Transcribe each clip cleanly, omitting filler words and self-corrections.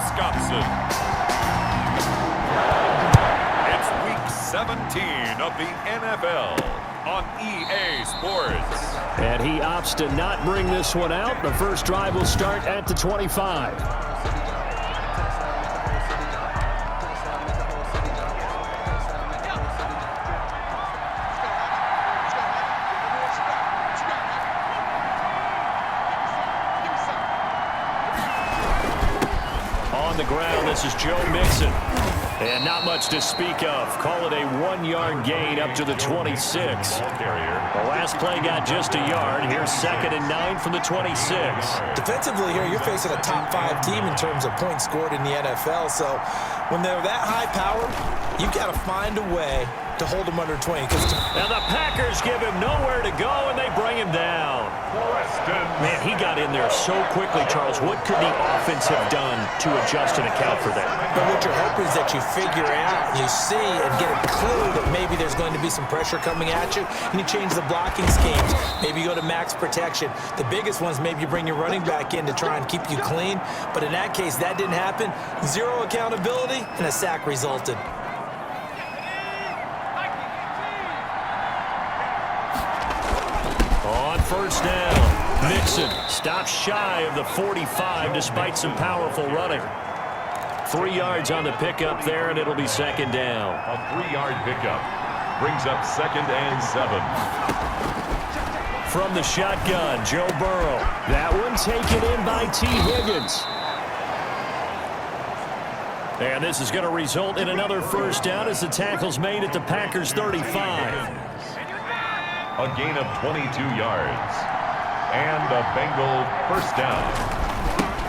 Wisconsin. It's Week 17 of the NFL on EA Sports. And he opts to not bring this one out. The first drive will start at the 25. On the ground, this is Joe Mixon. And not much to speak of. Call it a 1-yard gain up to the 26. The last play got just a yard. Here's 2nd and 9 from the 26. Defensively here, you're facing a top 5 team in terms of points scored in the NFL. So when they're that high powered, you've got to find a way to hold them under 20. Now the Packers give him nowhere to go, and they bring him down. Man, he got in there so quickly, Charles. What could the offense have done to adjust and account for that? But what you're hoping is that you figure out, you see, and get a clue that maybe there's going to be some pressure coming at you, and you change the blocking schemes. Maybe you go to max protection. The biggest ones, maybe you bring your running back in to try and keep you clean. But in that case, that didn't happen. Zero accountability, and a sack resulted. First down. Mixon stops shy of the 45 despite some powerful running. 3 yards on the pickup there, and it'll be 2nd down. A 3-yard pickup brings up 2nd and 7. From the shotgun, Joe Burrow. That one taken in by T. Higgins. And this is going to result in another first down as the tackle's made at the Packers' 35. A gain of 22 yards. And a Bengal first down.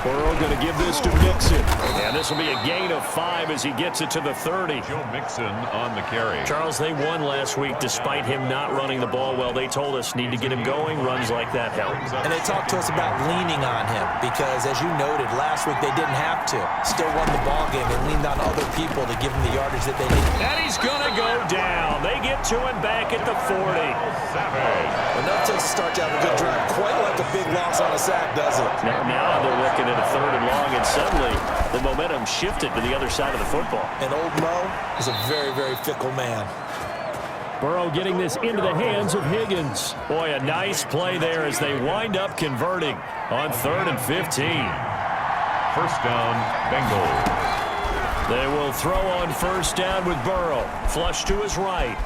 Burrow going to give this to Mixon. And this will be a gain of 5 as he gets it to the 30. Joe Mixon on the carry. Charles, they won last week despite him not running the ball well. They told us need to get him going. Runs like that help. And they talked to us about leaning on him because, as you noted, last week they didn't have to. Still won the ball game and leaned on other people to give him the yardage that they need. And he's going to go down. They get to him back at the 40. Enough to start to have a good drive. Quite like a big loss on a sack, does it? Now they're looking at a 3rd and long, and suddenly the momentum shifted to the other side of the football. And old Mo is a very, very fickle man. Burrow getting this into the hands of Higgins. Boy, a nice play there as they wind up converting on 3rd and 15. First down, Bengals. They will throw on first down with Burrow. Flush to his right.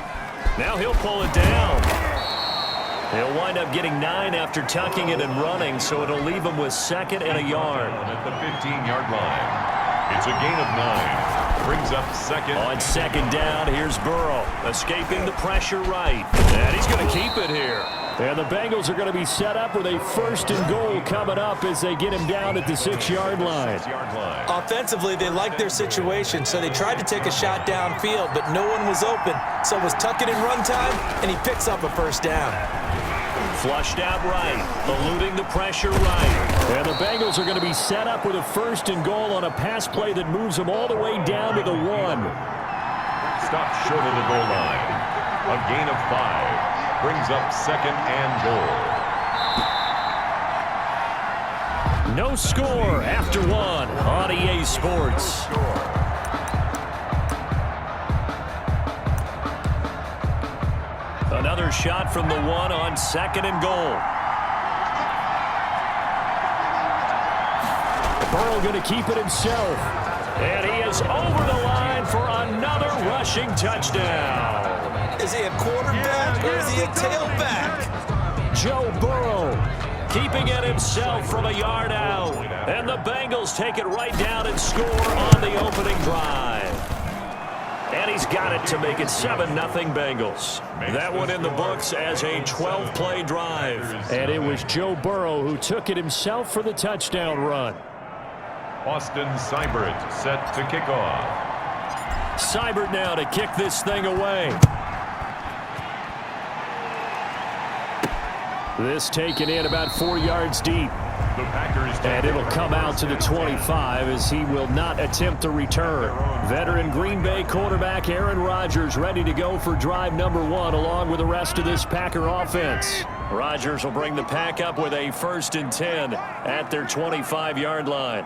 Now he'll pull it down. He'll wind up getting 9 after tucking it and running, so it'll leave him with 2nd and a yard. At the 15-yard line. It's a gain of 9. Brings up 2nd. On 2nd down, here's Burrow. Escaping the pressure right. And he's going to keep it here. And the Bengals are going to be set up with a 1st and goal coming up as they get him down at the 6-yard line. Offensively, they liked their situation, so they tried to take a shot downfield, but no one was open. So it was tuck it in run time, and he picks up a first down. Flushed out right, eluding the pressure right. And the Bengals are going to be set up with a 1st and goal on a pass play that moves them all the way down to the 1. Stopped short of the goal line. A gain of 5. Brings up 2nd and goal. No score after 1 on EA Sports. Another shot from the 1 on 2nd and goal. Burrow going to keep it himself. And he is over the line for another rushing touchdown. Is he a quarterback or is he a tailback? Joe Burrow keeping it himself from a yard out. And the Bengals take it right down and score on the opening drive. And he's got it to make it 7-0 Bengals. That one in the books as a 12-play drive. And it was Joe Burrow who took it himself for the touchdown run. Austin Seibert set to kick off. Seibert now to kick this thing away. This taken in about 4 yards deep. The Packers and it'll come out to the 25 as he will not attempt to return. Veteran Green Bay quarterback Aaron Rodgers ready to go for drive number 1 along with the rest of this Packer offense. Rodgers will bring the pack up with a 1st and 10 at their 25-yard line.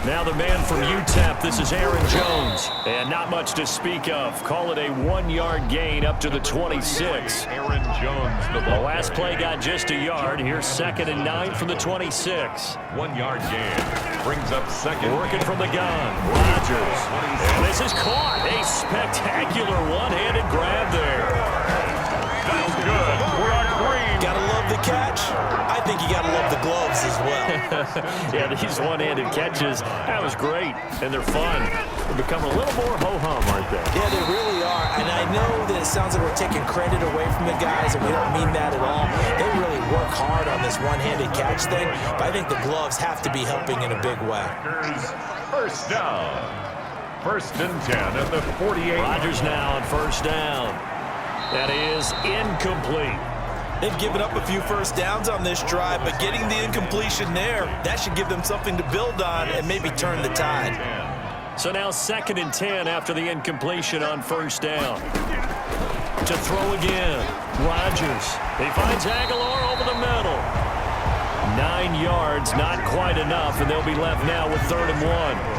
Now the man from UTEP, this is Aaron Jones. And not much to speak of. Call it a 1-yard gain up to the 26. Aaron Jones, the The last play got just a yard. Here's 2nd and 9 from the 26. 1-yard gain. Brings up second. Working from the gun. Rodgers. And this is caught. A spectacular one-handed grab there. That's good. We're on green. Gotta love the catch. I think you gotta love the gloves as well. Yeah, these one-handed catches, that was great. And they're fun. They become a little more ho-hum, aren't they? Yeah, they really are. And I know that it sounds like we're taking credit away from the guys, and we don't mean that at all. They really work hard on this one-handed catch thing, but I think the gloves have to be helping in a big way. First down. 1st and 10 at the 48. Rodgers now on 1st down. That is incomplete. They've given up a few first downs on this drive, but getting the incompletion there, that should give them something to build on and maybe turn the tide. So now 2nd and 10 after the incompletion on 1st down. To throw again. Rodgers. He finds Aguilar over the middle. 9 yards, not quite enough, and they'll be left now with 3rd and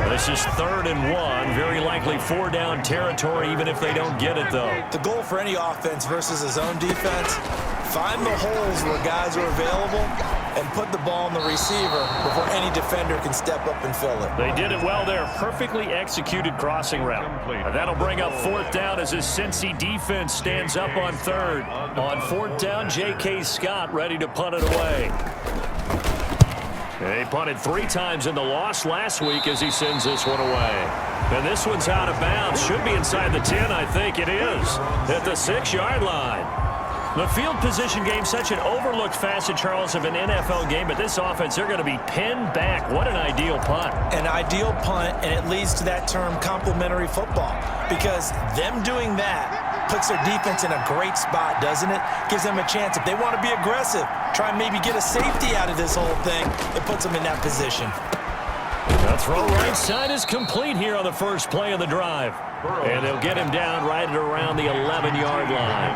1. This is 3rd and 1. Very likely 4-down territory, even if they don't get it, though. The goal for any offense versus his own defense, find the holes where guys are available and put the ball in the receiver before any defender can step up and fill it. They did it well there. Perfectly executed crossing route. And that'll bring up 4th down as his Cincy defense stands up on 3rd. On 4th down, J.K. Scott ready to punt it away. He punted 3 times in the loss last week as he sends this one away. And this one's out of bounds. Should be inside the 10, I think it is. At the 6-yard line. The field position game, such an overlooked facet, Charles, of an NFL game. But this offense, they're going to be pinned back. What an ideal punt. An ideal punt, and it leads to that term complementary football. Because them doing that puts their defense in a great spot, doesn't it? Gives them a chance. If they want to be aggressive, try and maybe get a safety out of this whole thing, it puts them in that position. The throw right side is complete here on the first play of the drive. And they'll get him down right at around the 11-yard line.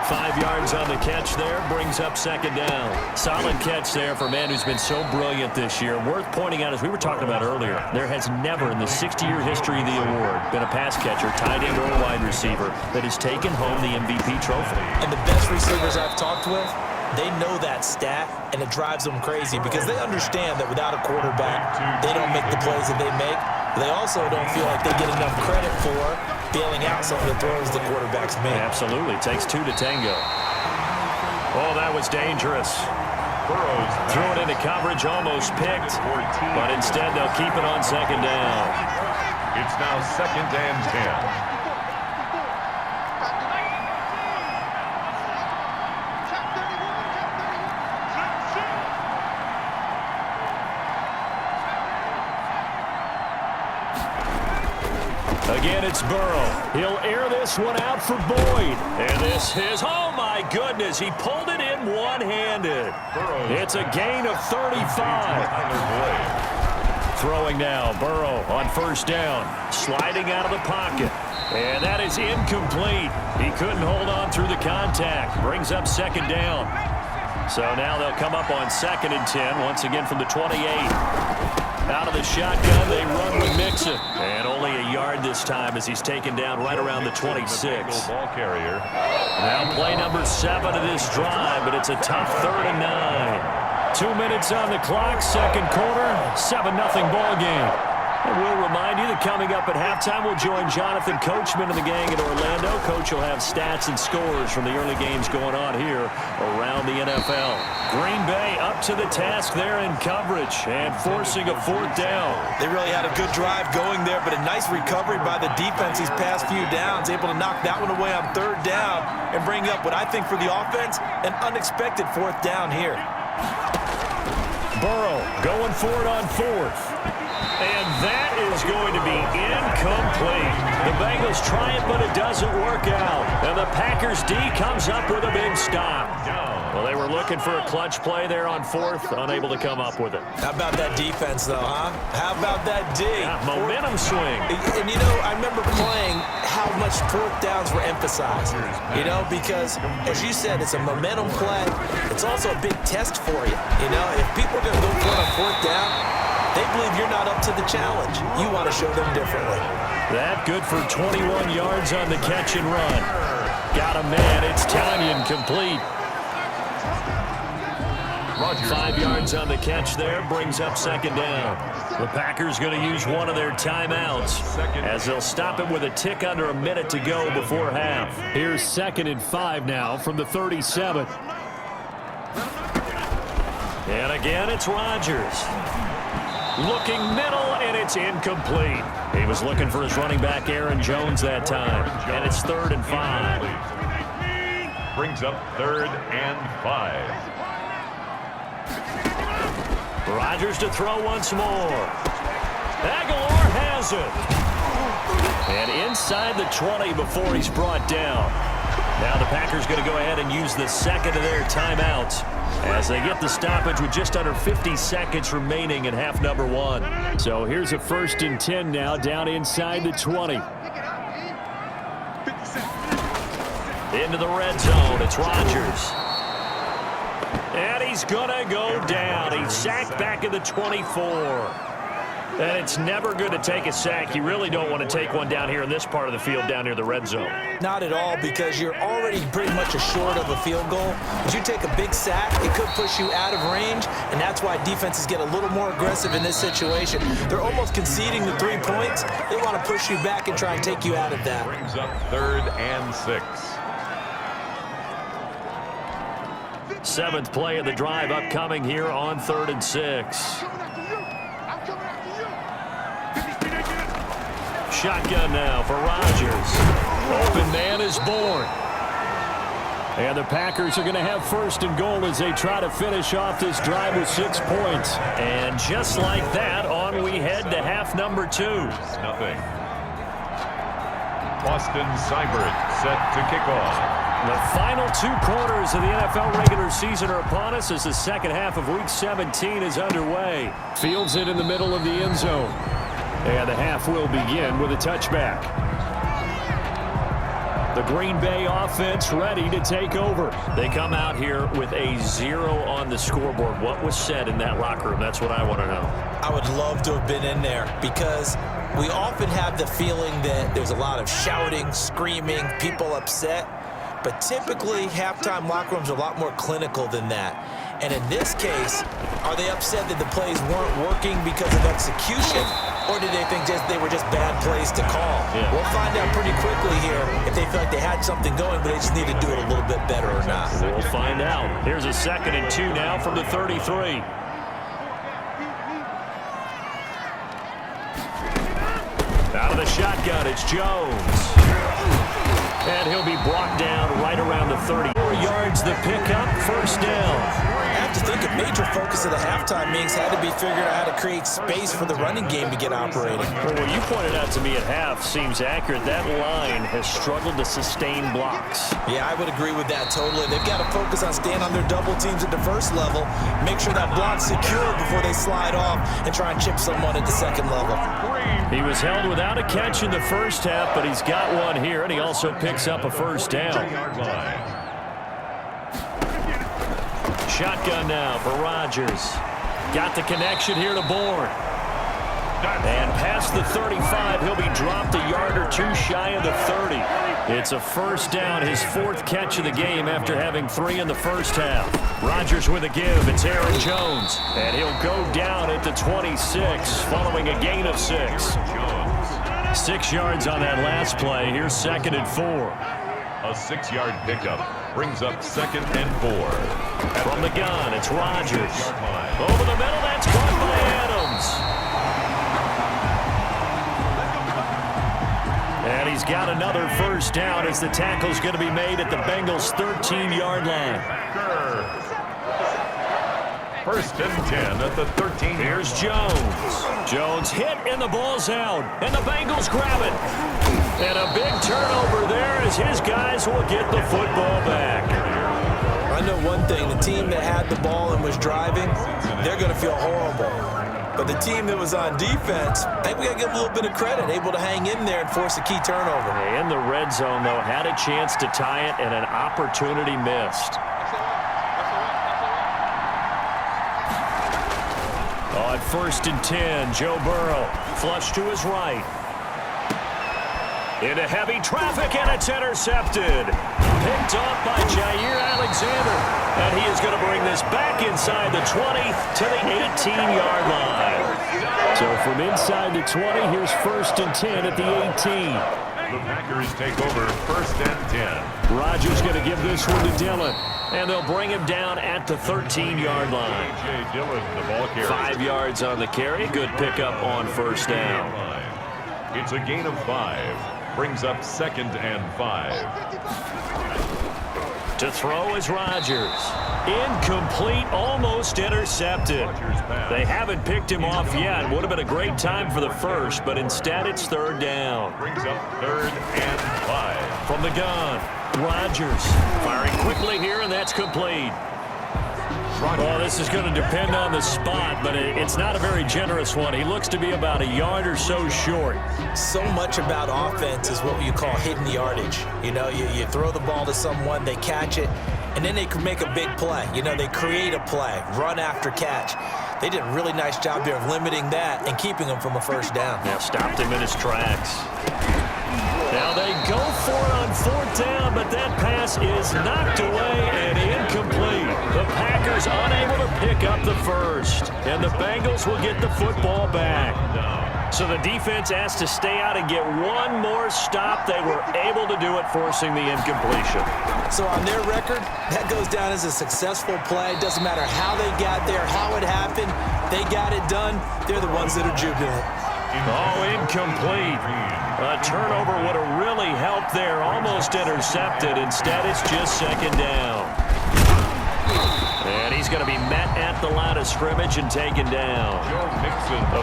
5 yards on the catch there, brings up 2nd down. Solid catch there for a man who's been so brilliant this year. Worth pointing out, as we were talking about earlier, there has never in the 60-year history of the award been a pass catcher, tight end, or a wide receiver that has taken home the MVP trophy. And the best receivers I've talked with, they know that stat, and it drives them crazy because they understand that without a quarterback, they don't make the plays that they make. They also don't feel like they get enough credit for bailing out some of the throws the quarterbacks make. Absolutely. Takes 2 to tango. Oh, that was dangerous. Threw it into coverage, almost picked, but instead they'll keep it on 2nd down. It's now 2nd and 10. Again, it's Burrow. He'll air this one out for Boyd. And this is, oh my goodness, he pulled it in one-handed. It's a gain of 35. Throwing now, Burrow on 1st down. Sliding out of the pocket. And that is incomplete. He couldn't hold on through the contact. Brings up 2nd down. So now they'll come up on 2nd and 10, once again from the 28. Out of the shotgun, they run with Mixon. And only a yard this time as he's taken down right around the 26. Ball carrier. Now play number 7 of this drive, but it's a tough 3rd and 9. 2 minutes on the clock, 2nd quarter, 7-0 ball game. And we'll remind you that coming up at halftime, we'll join Jonathan Coachman and the gang in Orlando. Coach will have stats and scores from the early games going on here around the NFL. Green Bay up to the task there in coverage and forcing a 4th down. They really had a good drive going there, but a nice recovery by the defense these past few downs, able to knock that one away on 3rd down and bring up what I think for the offense, an unexpected 4th down here. Burrow going for it on 4th. And that is going to be incomplete. The Bengals try it, but it doesn't work out. And the Packers D comes up with a big stop. Well, they were looking for a clutch play there on 4th, unable to come up with it. How about that defense, though, huh? How about that D? Yeah, momentum swing. And, you know, I remember playing how much 4th downs were emphasized, you know, because, as you said, it's a momentum play. It's also a big test for you, you know. If people are going to go for it on 4th down, They believe you're not up to the challenge. You want to show them differently. That good for 21 yards on the catch and run. Got a man. It's Tanyan complete. 5 yards on the catch there, brings up second down. The Packers going to use one of their timeouts as they'll stop it with a tick under a minute to go before half. Here's 2nd and 5 now from the 37. And again, it's Rodgers. Looking middle, and it's incomplete. He was looking for his running back, Aaron Jones, that time. And it's 3rd and 5. Brings up 3rd and 5. Rodgers to throw once more. Aguilar has it. And inside the 20 before he's brought down. Now the Packers going to go ahead and use the second of their timeouts as they get the stoppage with just under 50 seconds remaining in half number 1. So here's a 1st and 10 now down inside the 20. Into the red zone. It's Rodgers. And he's going to go down. He's sacked back at the 24. And it's never good to take a sack. You really don't want to take one down here in this part of the field down near the red zone. Not at all, because you're already pretty much short of a field goal. As you take a big sack, it could push you out of range, and that's why defenses get a little more aggressive in this situation. They're almost conceding the 3 points. They want to push you back and try and take you out of that. Brings up 3rd and 6. 7th play of the drive upcoming here on 3rd and 6. Shotgun now for Rodgers. Open man is born. And the Packers are going to have 1st and goal as they try to finish off this drive with 6 points. And just like that, on we head to half number 2. Nothing. Austin Seibert set to kick off. The final 2 quarters of the NFL regular season are upon us as the second half of Week 17 is underway. Fields it in the middle of the end zone. And the half will begin with a touchback. The Green Bay offense ready to take over. They come out here with a 0 on the scoreboard. What was said in that locker room? That's what I want to know. I would love to have been in there, because we often have the feeling that there's a lot of shouting, screaming, people upset. But typically, halftime locker rooms are a lot more clinical than that. And in this case, are they upset that the plays weren't working because of execution, or did they think they were just bad plays to call? Yeah. We'll find out pretty quickly here if they feel like they had something going, but they just need to do it a little bit better or not. We'll find out. Here's a 2nd and 2 now from the 33. Out of the shotgun, it's Jones. And he'll be brought down right around the 30. 4 yards the pickup, 1st down. I have to think a major focus of the halftime meetings had to be figuring out how to create space for the running game to get operating. Well, what you pointed out to me at half seems accurate. That line has struggled to sustain blocks. Yeah, I would agree with that totally. They've got to focus on staying on their double teams at the first level, make sure that block's secure before they slide off and try and chip someone at the second level. He was held without a catch in the first half, but he's got one here, and he also picks up a 1st down. Shotgun now for Rodgers. Got the connection here to Bourne. And past the 35, he'll be dropped a yard or 2 shy of the 30. It's a 1st down, his 4th catch of the game after having 3 in the first half. Rodgers with a give. It's Aaron Jones. And he'll go down at the 26 following a gain of 6. 6 yards on that last play. Here's 2nd and 4. A 6-yard pickup brings up 2nd and 4. From the gun, it's Rodgers. Over the middle, that's caught by Adams. And he's got another 1st down as the tackle's going to be made at the Bengals' 13-yard line. 1st and 10 at the 13. Here's Jones. Jones hit and the ball's out. And the Bengals grab it. And a big turnover there as his guys will get the football back. I know one thing. The team that had the ball and was driving, they're going to feel horrible. But the team that was on defense, I think we got to give a little bit of credit, able to hang in there and force a key turnover. In the red zone, though, had a chance to tie it and an opportunity missed. On 1st and 10, Joe Burrow flush to his right. Into heavy traffic, and it's intercepted. Picked off by Jair Alexander. And he is going to bring this back inside the 20 to the 18-yard line. So from inside the 20, here's 1st and 10 at the 18. The Packers take over 1st and 10. Rodgers going to give this one to Dillon. And they'll bring him down at the 13-yard line. A.J. Dillon, the ball carrier. 5 yards on the carry. Good pickup on 1st down. It's a gain of 5. Brings up 2nd and 5. To throw is Rodgers. Incomplete, almost intercepted. They haven't picked him off yet. Would have been a great time for the first, but instead it's 3rd down. Brings up 3rd and 5. From the gun, Rodgers firing quickly here, and that's complete. Well, this is going to depend on the spot, but it's not a very generous one. He looks to be about a yard or so short. So much about offense is what you call hidden yardage. You know, you throw the ball to someone, they catch it, and then they can make a big play. You know, they create a play, run after catch. They did a really nice job there of limiting that and keeping him from a 1st down. Now stopped him in his tracks. Now they go for it on 4th down, but that pass is knocked away and incomplete. The Packers unable to pick up the first, and the Bengals will get the football back. So the defense has to stay out and get one more stop. They were able to do it, forcing the incompletion. So on their record, that goes down as a successful play. Doesn't matter how they got there, how it happened. They got it done. They're the ones that are jubilant. Oh, incomplete. A turnover would have really helped there. Almost intercepted. Instead, it's just 2nd down. And he's going to be met at the line of scrimmage and taken down.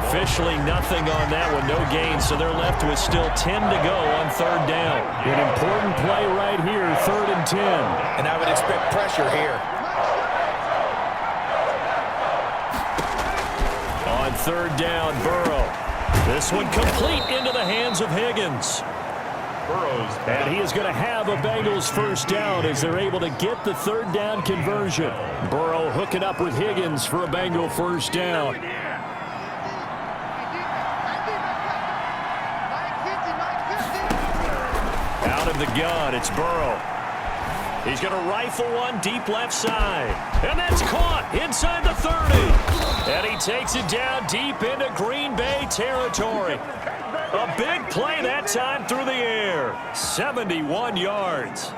Officially nothing on that one. No gain, so they're left with still 10 to go on 3rd down. An important play right here, 3rd and 10. And I would expect pressure here. On 3rd down, Burrow. This one complete into the hands of Higgins. And he is going to have a Bengals 1st down as they're able to get the 3rd down conversion. Burrow hooking up with Higgins for a Bengal 1st down. Out of the gun, it's Burrow. He's going to rifle one deep left side. And that's caught inside the 30. And he takes it down deep into Green Bay territory. A big play that time through the air. 71 yards.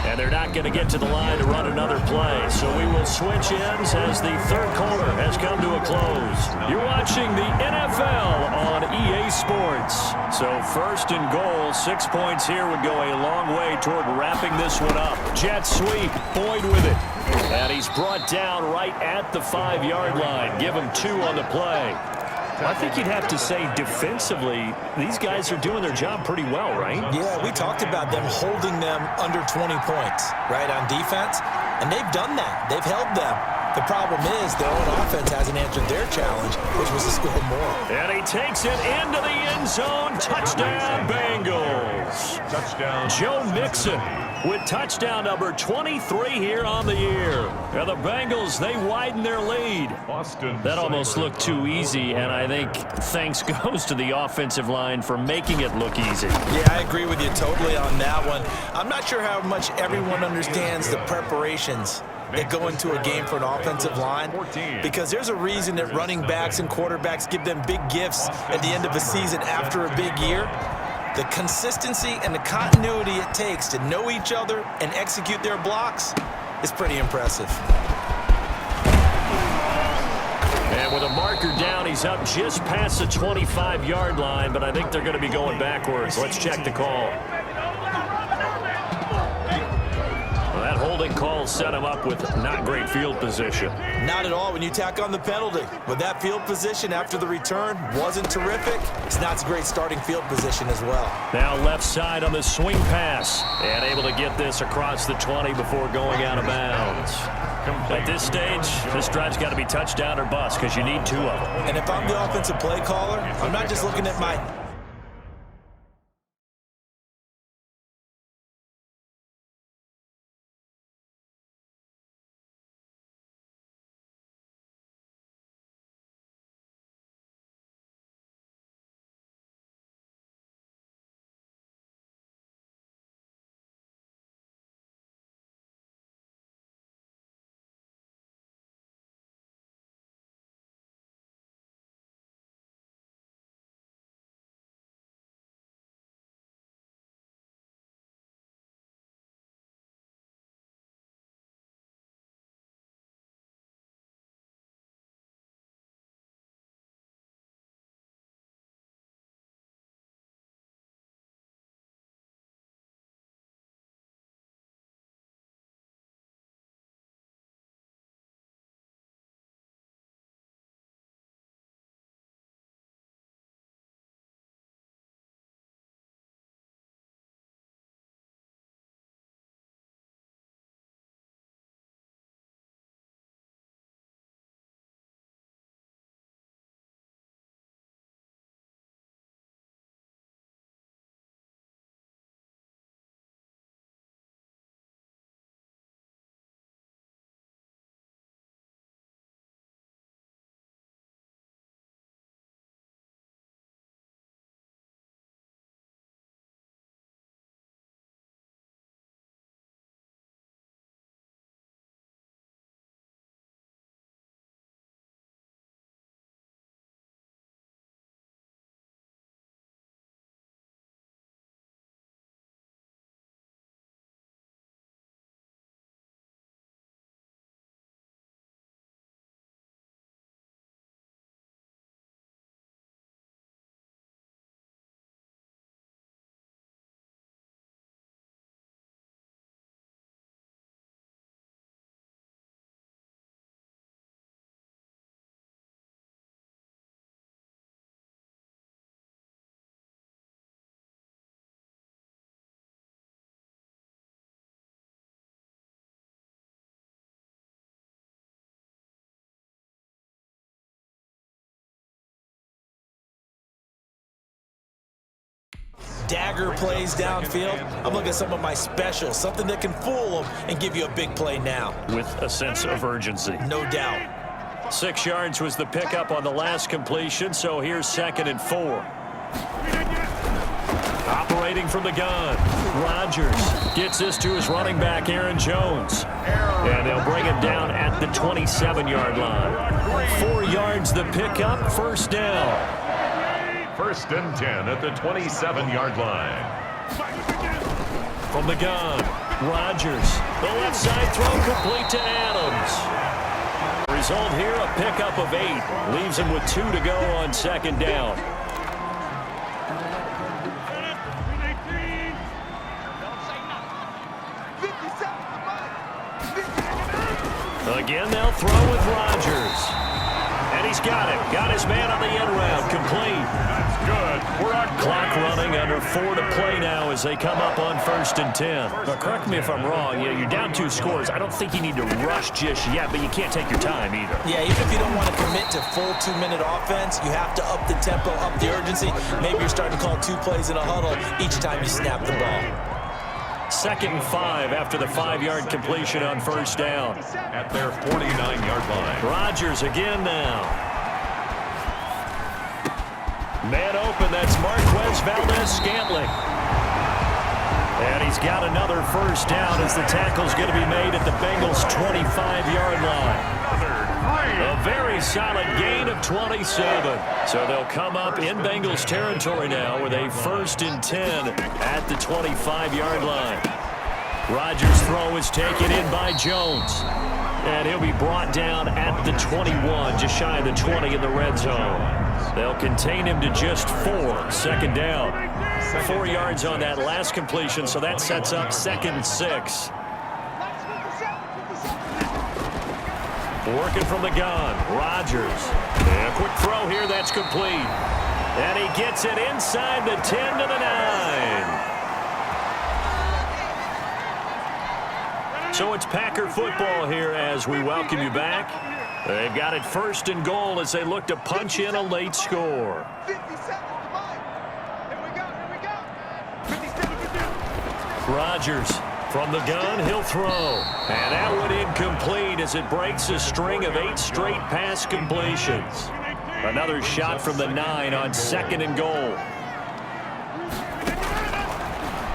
And they're not going to get to the line to run another play. So we will switch ends as the 3rd quarter has come to a close. You're watching the NFL on EA Sports. So 1st and goal, 6 points here would go a long way toward wrapping this one up. Jet sweep, Boyd with it. And he's brought down right at the 5-yard line. Give him 2 on the play. I think you'd have to say defensively, these guys are doing their job pretty well, right? Yeah, we talked about them holding them under 20 points, right, on defense. And they've done that. They've held them. The problem is their own offense hasn't answered their challenge, which was to score more. And he takes it into the end zone. Touchdown, Bengals. Touchdown. Joe Mixon with touchdown number 23 here on the year. And the Bengals, they widen their lead. That almost looked too easy, and I think thanks goes to the offensive line for making it look easy. Yeah, I agree with you totally on that one. I'm not sure how much everyone understands the preparations that go into a game for an offensive line, because there's a reason that running backs and quarterbacks give them big gifts at the end of a season after a big year. The consistency and the continuity it takes to know each other and execute their blocks is pretty impressive. And with a marker down, he's up just past the 25-yard line, but I think they're going to be going backwards. Let's check the call. That holding call set him up with not great field position. Not at all when you tack on the penalty. With that field position after the return wasn't terrific, it's not a great starting field position as well. Now left side on the swing pass. And able to get this across the 20 before going out of bounds. At this stage, this drive's got to be touchdown or bust because you need 2 of them. And if I'm the offensive play caller, I'm not just looking at my dagger plays downfield. I'm looking at some of my specials, something that can fool them and give you a big play now. With a sense of urgency. No doubt. 6 yards was the pickup on the last completion, so here's 2nd and 4. Operating from the gun, Rodgers gets this to his running back, Aaron Jones. And they'll bring him down at the 27-yard line. 4 yards the pickup, 1st down. 1st and 10 at the 27-yard line. From the gun, Rodgers. The left side throw complete to Adams. Result here, a pickup of 8. Leaves him with 2 to go on 2nd down. Again, they'll throw with Rodgers. And he's got it. Got his man on the end route. Complete. That's good. We're on clock running, under 4 to play now as they come up on 1st and 10. But correct me if I'm wrong. You're down 2 scores. I don't think you need to rush just yet, but you can't take your time either. Yeah, even if you don't want to commit to full 2-minute offense, you have to up the tempo, up the urgency. Maybe you're starting to call 2 plays in a huddle each time you snap the ball. 2nd and 5 after the 5-yard completion on 1st down. At their 49-yard line. Rodgers again now. Man open, that's Marquez Valdez-Scantling. And he's got another 1st down as the tackle's going to be made at the Bengals' 25-yard line. A very solid gain of 27. So they'll come up in Bengals territory now with a 1st and 10 at the 25-yard line. Rodgers' throw is taken in by Jones. And he'll be brought down at the 21, just shy of the 20 in the red zone. They'll contain him to just 4, 2nd down. 4 yards on that last completion, so that sets up 2nd and 6. Working from the gun, Rodgers. And a quick throw here, that's complete. And he gets it inside the 10 to the 9. So it's Packer football here as we welcome you back. They've got it 1st and goal as they look to punch in a late score. Rodgers from the gun, he'll throw. And that one incomplete as it breaks a string of 8 straight pass completions. Another shot from the 9 on 2nd and goal.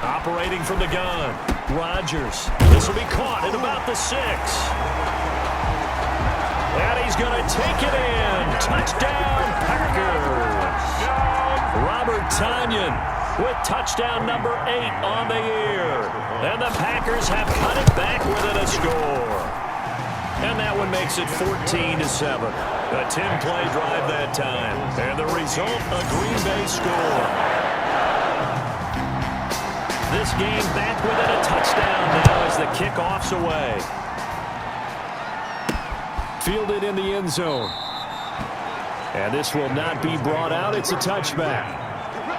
Operating from the gun, Rodgers. This will be caught at about the 6. And he's going to take it in. Touchdown, Packers. Robert Tonyan with touchdown number 8 on the year. And the Packers have cut it back within a score. And that one makes it 14-7. A 10-play drive that time. And the result, a Green Bay score. This game back within a touchdown now as the kickoff's away. Fielded in the end zone. And this will not be brought out. It's a touchback.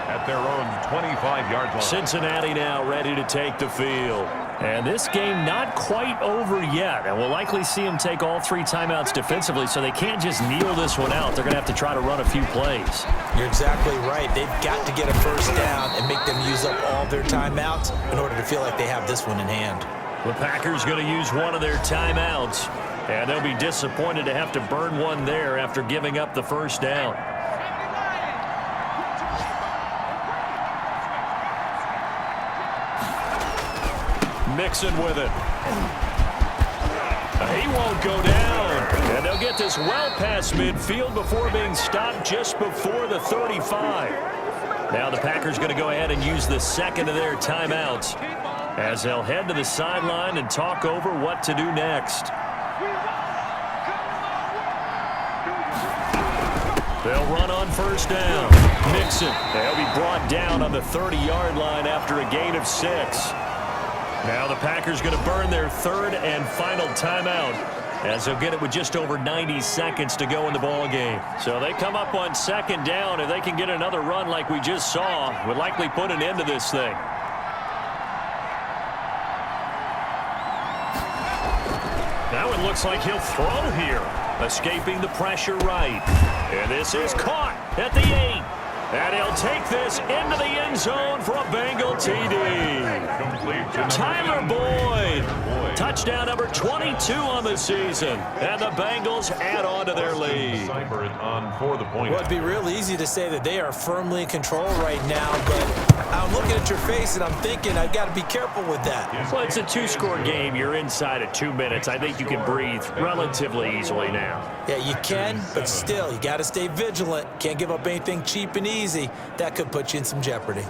At their own 25-yard line. Cincinnati now ready to take the field. And this game not quite over yet. And we'll likely see them take all 3 timeouts defensively, so they can't just kneel this one out. They're going to have to try to run a few plays. You're exactly right. They've got to get a 1st down and make them use up all their timeouts in order to feel like they have this one in hand. The Packers going to use one of their timeouts. And they'll be disappointed to have to burn one there after giving up the 1st down. Mixon with it. He won't go down. And they'll get this well past midfield before being stopped just before the 35. Now the Packers going to go ahead and use the 2nd of their timeouts as they'll head to the sideline and talk over what to do next. They'll run on 1st down. Mixon. They'll be brought down on the 30-yard line after a gain of 6. Now the Packers going to burn their 3rd and final timeout as they'll get it with just over 90 seconds to go in the ball game. So they come up on 2nd down. If they can get another run like we just saw, would likely put an end to this thing. Now it looks like he'll throw here. Escaping the pressure right. And this is caught at the 8. And he'll take this into the end zone for a Bengal TD. Complete to Tyler Boyd. Touchdown number 22 on the season. And the Bengals add on to their lead. Seibert on for the point. Well, it'd be real easy to say that they are firmly in control right now, but I'm looking at your face and I'm thinking I've got to be careful with that. Well, it's a two-score game. You're inside of 2 minutes. I think you can breathe relatively easily now. Yeah, you can, but still, you got to stay vigilant. Can't give up anything cheap and easy. That could put you in some jeopardy.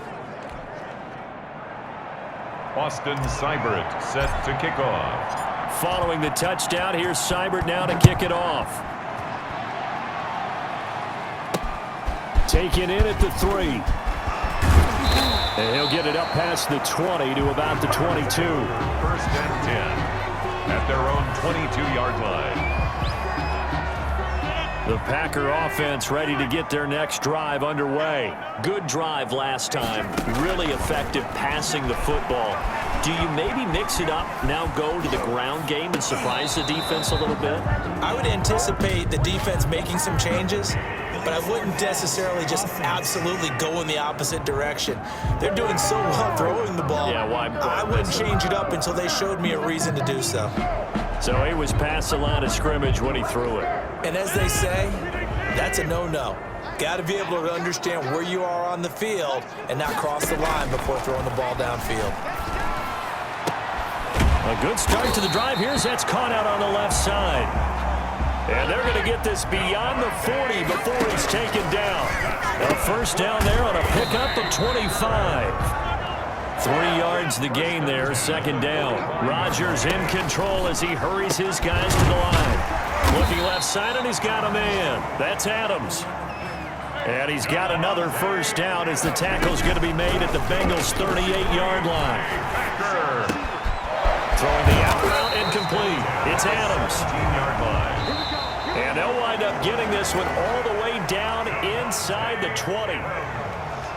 Austin Seibert set to kick off. Following the touchdown, here's Seibert now to kick it off. Taken in at the 3. And he'll get it up past the 20 to about the 22. First and 10 at their own 22-yard line. The Packer offense ready to get their next drive underway. Good drive last time. Really effective passing the football. Do you maybe mix it up, now go to the ground game and surprise the defense a little bit? I would anticipate the defense making some changes, but I wouldn't necessarily just absolutely go in the opposite direction. They're doing so well throwing the ball. Yeah, why? I wouldn't change it up until they showed me a reason to do so. So he was past the line of scrimmage when he threw it. And as they say, that's a no-no. Got to be able to understand where you are on the field and not cross the line before throwing the ball downfield. A good start to the drive. Here's that's caught out on the left side. And they're going to get this beyond the 40 before he's taken down. A first down there on a pickup of 25. 3 yards the gain there, second down. Rodgers in control as he hurries his guys to the line. Looking left side, and he's got a man. That's Adams. And he's got another first down as the tackle's going to be made at the Bengals' 38-yard line. Throwing the out route incomplete. It's Adams. 15-yard line. And they'll wind up getting this one all the way down inside the 20.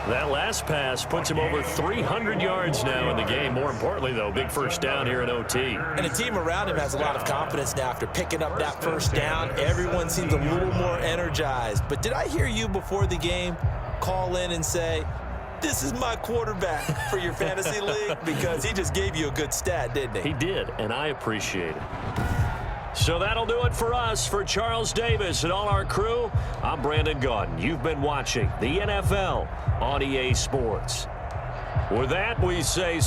That last pass puts him over 300 yards now in the game. More importantly, though, big first down here in OT. And the team around him has a lot of confidence now after picking up that first down. Everyone seems a little more energized. But did I hear you before the game call in and say, this is my quarterback for your fantasy league? Because he just gave you a good stat, didn't he? He did, and I appreciate it. So that'll do it for us. For Charles Davis and all our crew, I'm Brandon Gaudin. You've been watching the NFL on EA Sports. With that, we say